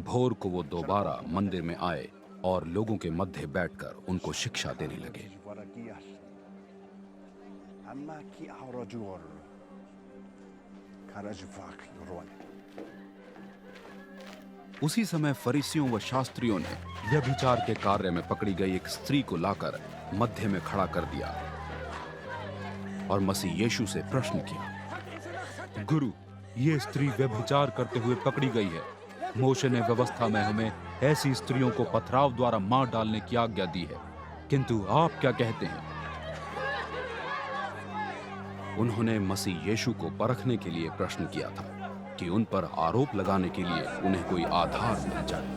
भोर को वो दोबारा मंदिर में आए और लोगों के मध्य बैठकर उनको शिक्षा देने लगे। उसी समय फरीसियों व शास्त्रियों ने व्यभिचार के कार्य में पकड़ी गई एक स्त्री को लाकर मध्य में खड़ा कर दिया और मसीह यीशु से प्रश्न किया, गुरु, ये स्त्री व्यभिचार करते हुए पकड़ी गई है। मोशे ने व्यवस्था में हमें ऐसी स्त्रियों को पथराव द्वारा मार डालने की आज्ञा दी है, किंतु आप क्या कहते हैं? उन्होंने मसीह यीशु को परखने के लिए प्रश्न किया था कि उन पर आरोप लगाने के लिए उन्हें कोई आधार मिल जाए।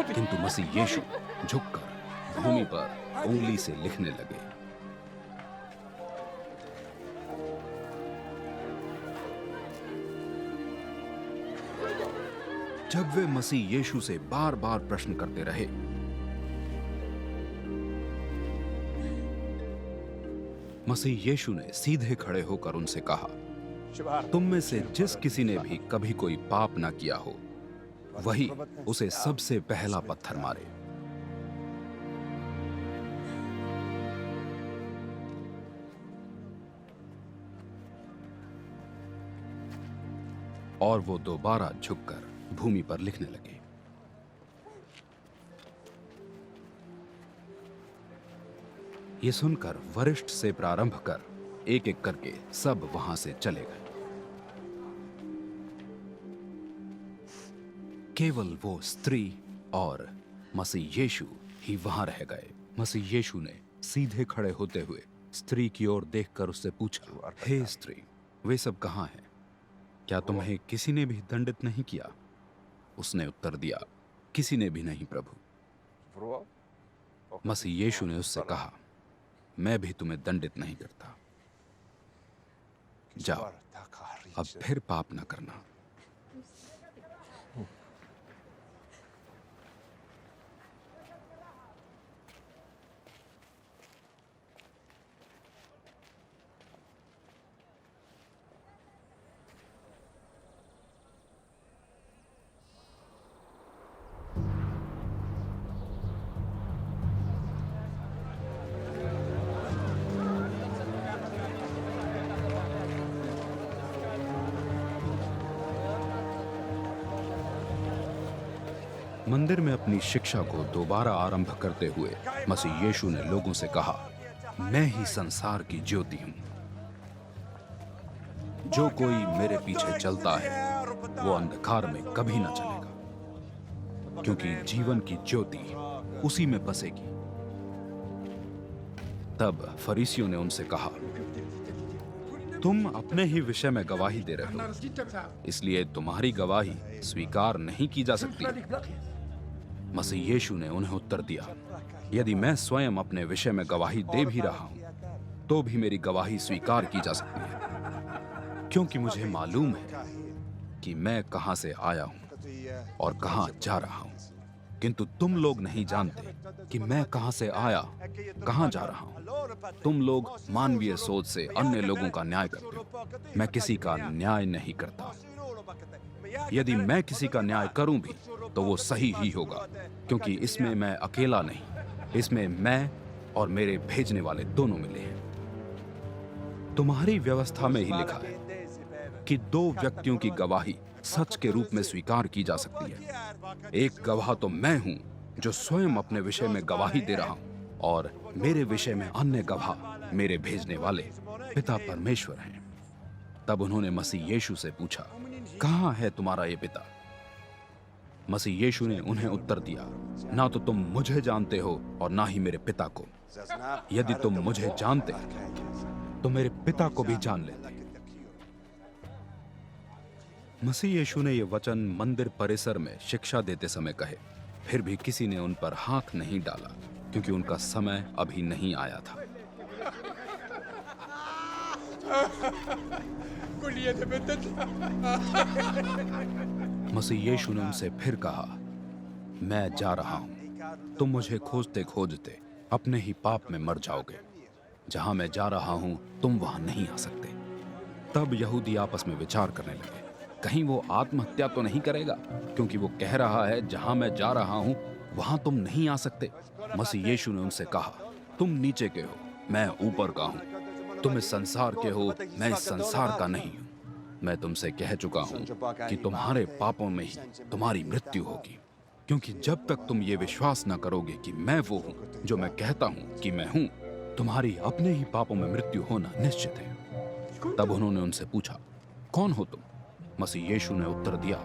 किंतु मसीह यीशु झुककर भूमि पर उंगली से लिखने लगे। जब वे मसीह यीशु से बार बार प्रश्न करते रहे, मसीह यीशु ने सीधे खड़े होकर उनसे कहा, तुम में से जिस किसी ने भी कभी कोई पाप ना किया हो, वही उसे सबसे पहला पत्थर मारे। और वो दोबारा झुककर भूमि पर लिखने लगे। ये सुनकर वरिष्ठ से प्रारंभ कर एक एक करके सब वहां से चले गए। केवल वो स्त्री और मसीह यीशु ही वहां रह गए। मसीह यीशु ने सीधे खड़े होते हुए स्त्री की ओर देखकर उससे पूछा, हे स्त्री, वे सब कहां हैं? क्या तुम्हें किसी ने भी दंडित नहीं किया? उसने उत्तर दिया, किसी ने भी नहीं प्रभु। मसीह यीशु ने उससे कहा, मैं भी तुम्हें दंडित नहीं करता। जाओ, अब फिर पाप न करना। मंदिर में अपनी शिक्षा को दोबारा आरंभ करते हुए मसीह यीशु ने लोगों से कहा, मैं ही संसार की ज्योति हूं। जो कोई मेरे पीछे चलता है वो अंधकार में कभी ना चलेगा, क्योंकि जीवन की ज्योति उसी में बसेगी। तब फरीसियों ने उनसे कहा, तुम अपने ही विषय में गवाही दे रहे हो, इसलिए तुम्हारी गवाही स्वीकार नहीं की जा सकती। मसीह यीशु ने उन्हें उत्तर दिया, यदि मैं स्वयं अपने विषय में गवाही दे भी रहा हूं तो भी मेरी गवाही स्वीकार की जा सकती है, क्योंकि मुझे मालूम है कि मैं कहां से आया हूं और कहां जा रहा हूं। किंतु तुम लोग नहीं जानते कि मैं कहां से आया, कहां जा रहा हूं। तुम लोग मानवीय सोच से अन्य लोगों का न्याय करते हो, मैं किसी का न्याय नहीं करता। यदि मैं किसी का न्याय करूं भी तो वो सही ही होगा, क्योंकि इसमें मैं अकेला नहीं, इसमें मैं और मेरे भेजने वाले दोनों मिले हैं। तुम्हारी व्यवस्था में ही लिखा है कि दो व्यक्तियों की गवाही सच के रूप में स्वीकार की जा सकती है। एक गवाह तो मैं हूं जो स्वयं अपने विषय में गवाही दे रहा हूं, और मेरे विषय में अन्य गवाह मेरे भेजने वाले पिता परमेश्वर हैं। तब उन्होंने मसीह यीशु से पूछा, कहां है तुम्हारा ये पिता? मसीह यीशु ने उन्हें उत्तर दिया, ना तो तुम मुझे जानते हो और ना ही मेरे पिता को। यदि तुम मुझे जानते तो मेरे पिता को भी जान लेते। मसीह यीशु ने ये वचन मंदिर परिसर में शिक्षा देते समय कहे, फिर भी किसी ने उन पर हाथ नहीं डाला, क्योंकि उनका समय अभी नहीं आया था। मसीह यीशु ने उनसे फिर कहा, मैं जा रहा हूं, तुम मुझे खोजते खोजते अपने ही पाप में मर जाओगे। जहां मैं जा रहा हूं तुम वहां नहीं आ सकते। तब यहूदी आपस में विचार करने लगे, कहीं वो आत्महत्या तो नहीं करेगा, क्योंकि वो कह रहा है जहां मैं जा रहा हूं वहां तुम नहीं आ सकते। मसीह यीशु ने उनसे कहा, तुम नीचे के हो, मैं ऊपर का हूं। तुम इस संसार के हो, मैं इस संसार का नहीं हूं। मैं तुमसे कह चुका हूं कि तुम्हारे पापों में ही तुम्हारी मृत्यु होगी, क्योंकि जब तक तुम ये विश्वास न करोगे कि मैं वो हूं जो मैं कहता हूं कि मैं हूं, तुम्हारी अपने ही पापों में मृत्यु होना निश्चित है। तब उन्होंने उनसे पूछा, कौन हो तुम? मसीह यीशु ने उत्तर दिया,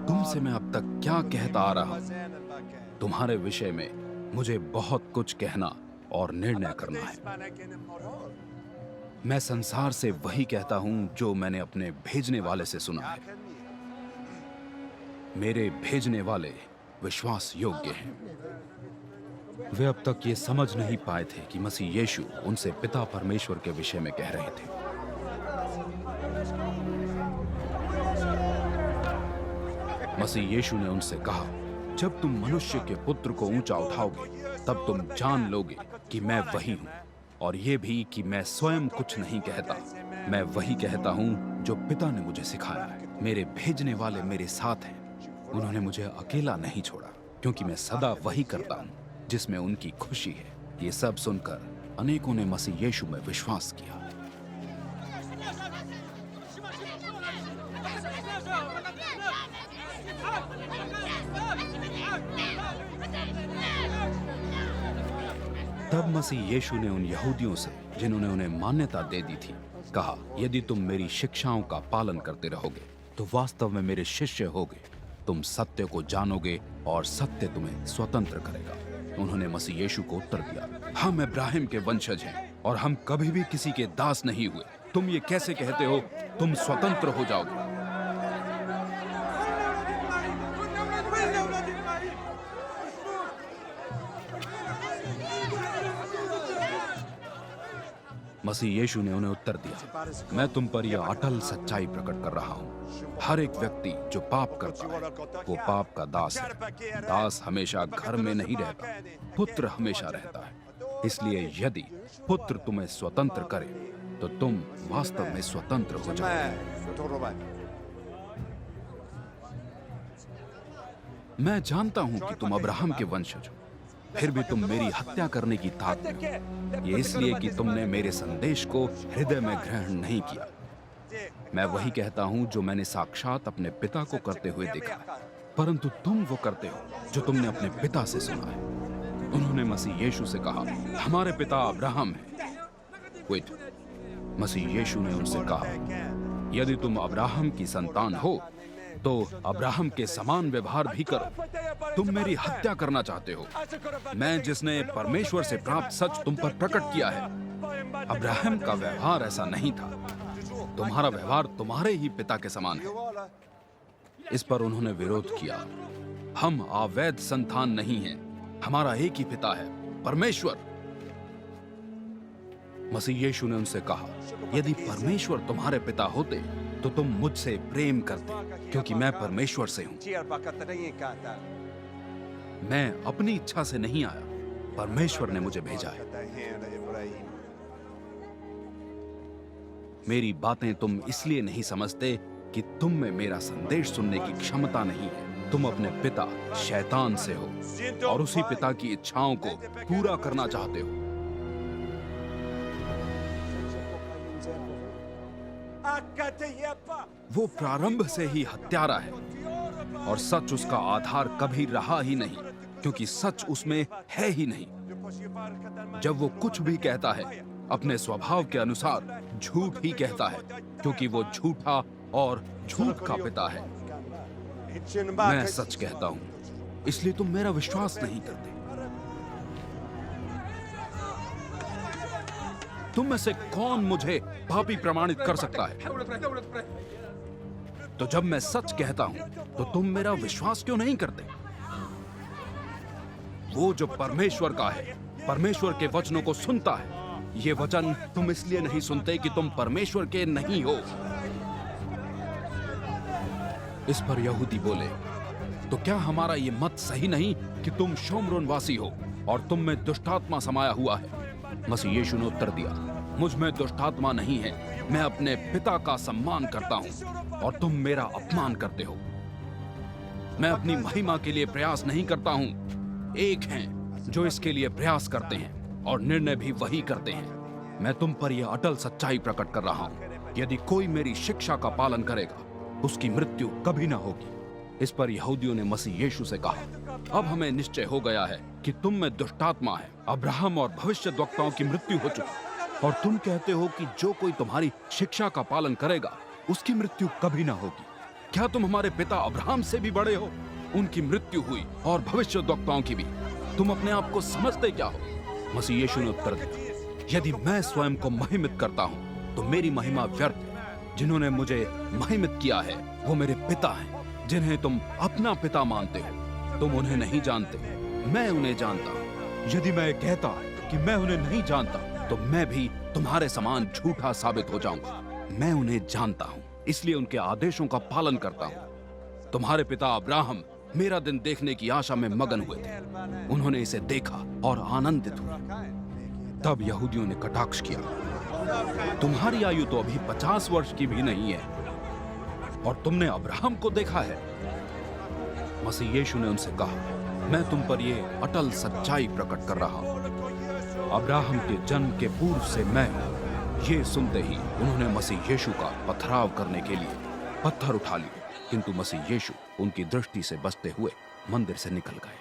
तुमसे मैं अब तक क्या कहता आ रहा हूं? तुम्हारे विषय में मुझे बहुत कुछ कहना और निर्णय करना है। मैं संसार से वही कहता हूं जो मैंने अपने भेजने वाले से सुना है। मेरे भेजने वाले विश्वास योग्य हैं। वे अब तक ये समझ नहीं पाए थे कि मसीह यीशु उनसे पिता परमेश्वर के विषय में कह रहे थे। मसीह यीशु ने उनसे कहा, जब तुम मनुष्य के पुत्र को ऊंचा उठाओगे तब तुम जान लोगे कि मैं वही हूं, और ये भी कि मैं स्वयं कुछ नहीं कहता, मैं वही कहता हूं जो पिता ने मुझे सिखाया है। मेरे भेजने वाले मेरे साथ हैं, उन्होंने मुझे अकेला नहीं छोड़ा, क्योंकि मैं सदा वही करता हूं जिसमें उनकी खुशी है। ये सब सुनकर अनेकों ने मसीह यीशु में विश्वास किया। तब मसीह यीशु ने उन यहूदियों से, जिन्होंने उन्हें मान्यता दे दी थी, कहा, यदि तुम मेरी शिक्षाओं का पालन करते रहोगे तो वास्तव में मेरे शिष्य होगे। तुम सत्य को जानोगे और सत्य तुम्हें स्वतंत्र करेगा। उन्होंने मसीह यीशु को उत्तर दिया, हम इब्राहिम के वंशज हैं और हम कभी भी किसी के दास नहीं हुए। तुम ये कैसे कहते हो तुम स्वतंत्र हो जाओगे? मसीह यीशु ने उन्हें उत्तर दिया, मैं तुम पर यह अटल सच्चाई प्रकट कर रहा हूं, हर एक व्यक्ति जो पाप करता है वो पाप का दास है। दास हमेशा घर में नहीं रहता, पुत्र हमेशा रहता है। इसलिए यदि पुत्र तुम्हें स्वतंत्र करे तो तुम वास्तव में स्वतंत्र हो जाओगे। मैं जानता हूं कि तुम अब्राहम के वंशज हो, फिर भी तुम मेरी हत्या करने की ताक में हो। ये इसलिए कि तुमने मेरे संदेश को हृदय में ग्रहण नहीं किया। मैं वही कहता हूं जो मैंने साक्षात अपने पिता को करते हुए देखा, परंतु तुम वो करते हो जो तुमने अपने पिता से सुना है। उन्होंने मसीह यीशु से कहा, हमारे पिता अब्राहम है। वेट, मसीह यीशु ने उनसे कहा, यदि तुम अब्राहम की संतान हो तो अब्राहम के समान व्यवहार भी करो। तुम मेरी हत्या करना चाहते हो। मैं जिसने परमेश्वर से प्राप्त सच तुम पर प्रकट किया है। अब्राहम का व्यवहार ऐसा नहीं था। तुम्हारा व्यवहार तुम्हारे ही पिता के समान है। इस पर उन्होंने विरोध किया, हम अवैध संतान नहीं हैं, हमारा एक ही पिता है, परमेश्वर। मसीह यीशु ने उनसे कहा, यदि परमेश्वर तुम्हारे पिता होते तो तुम मुझसे प्रेम करते, क्योंकि मैं परमेश्वर से हूं। मैं अपनी इच्छा से नहीं आया, परमेश्वर ने मुझे भेजा है। मेरी बातें तुम इसलिए नहीं समझते कि तुम में मेरा संदेश सुनने की क्षमता नहीं है। तुम अपने पिता शैतान से हो और उसी पिता की इच्छाओं को पूरा करना चाहते हो। वो प्रारंभ से ही हत्यारा है और सच उसका आधार कभी रहा ही नहीं, क्योंकि सच उसमें है ही नहीं। जब वो कुछ भी कहता है अपने स्वभाव के अनुसार झूठ ही कहता है, क्योंकि वो झूठा और झूठ का पिता है। मैं सच कहता हूं, इसलिए तुम मेरा विश्वास नहीं करते। तुम में से कौन मुझे पापी प्रमाणित कर सकता है? तो जब मैं सच कहता हूं तो तुम मेरा विश्वास क्यों नहीं करते? वो जो परमेश्वर का है, परमेश्वर के वचनों को सुनता है। ये वचन तुम इसलिए नहीं सुनते कि तुम परमेश्वर के नहीं हो। इस पर यहूदी बोले, तो क्या हमारा ये मत सही नहीं कि तुम शोमरोन वासी हो और तुम में दुष्टात्मा समाया हुआ है। मसीह यीशु ने उत्तर दिया, मुझ में दुष्टात्मा नहीं है। मैं अपने पिता का सम्मान करता हूँ और तुम मेरा अपमान करते हो। मैं अपनी महिमा के लिए प्रयास नहीं करता हूँ। एक हैं जो इसके लिए प्रयास करते हैं और निर्णय भी वही करते हैं। मैं तुम पर यह अटल सच्चाई प्रकट कर रहा हूँ, यदि कोई मेरी शिक्षा का पालन करेगा उसकी मृत्यु कभी ना होगी। इस पर यहूदियों ने मसीह यीशु से कहा, अब हमें निश्चय हो गया है कि तुम में दुष्टात्मा है। अब्राहम और भविष्यद्वक्ताओं की मृत्यु हो चुकी और तुम कहते हो कि जो कोई तुम्हारी शिक्षा का पालन करेगा उसकी मृत्यु कभी ना होगी। क्या तुम हमारे पिता अब्राहम से भी बड़े हो? उनकी मृत्यु हुई और भविष्यद्वक्ताओं की भी। तुम अपने आप को समझते क्या हो? मसीह यीशु ने उत्तर दिया, यदि मैं स्वयं को महिमित करता हूँ तो मेरी महिमा व्यर्थ है। जिन्होंने मुझे महिमित किया है वो मेरे पिता हैं, जिन्हें तुम अपना पिता मानते हो। तुम उन्हें नहीं जानते, मैं उन्हें जानता हूँ। यदि मैं कहता कि मैं उन्हें नहीं जानता तो मैं भी तुम्हारे समान झूठा साबित हो जाऊंगा। मैं उन्हें जानता हूँ, इसलिए उनके आदेशों का पालन करता हूँ। तुम्हारे पिता अब्राहम मेरा दिन देखने की आशा में मगन हुए थे। उन्होंने इसे देखा और आनंदित हुए। तब यहूदियों ने कटाक्ष किया, तुम्हारी आयु तो अभी 50 वर्ष की भी नहीं है और तुमने अब्राहम को देखा है। मसीह यीशु ने उनसे कहा, मैं तुम पर यह अटल सच्चाई प्रकट कर रहा हूं, अब्राहम के जन्म के पूर्व से मैं हूं। ये सुनते ही उन्होंने मसीह यीशु का पथराव करने के लिए पत्थर उठा लिए, किंतु मसीह यीशु उनकी दृष्टि से बचते हुए मंदिर से निकल गए।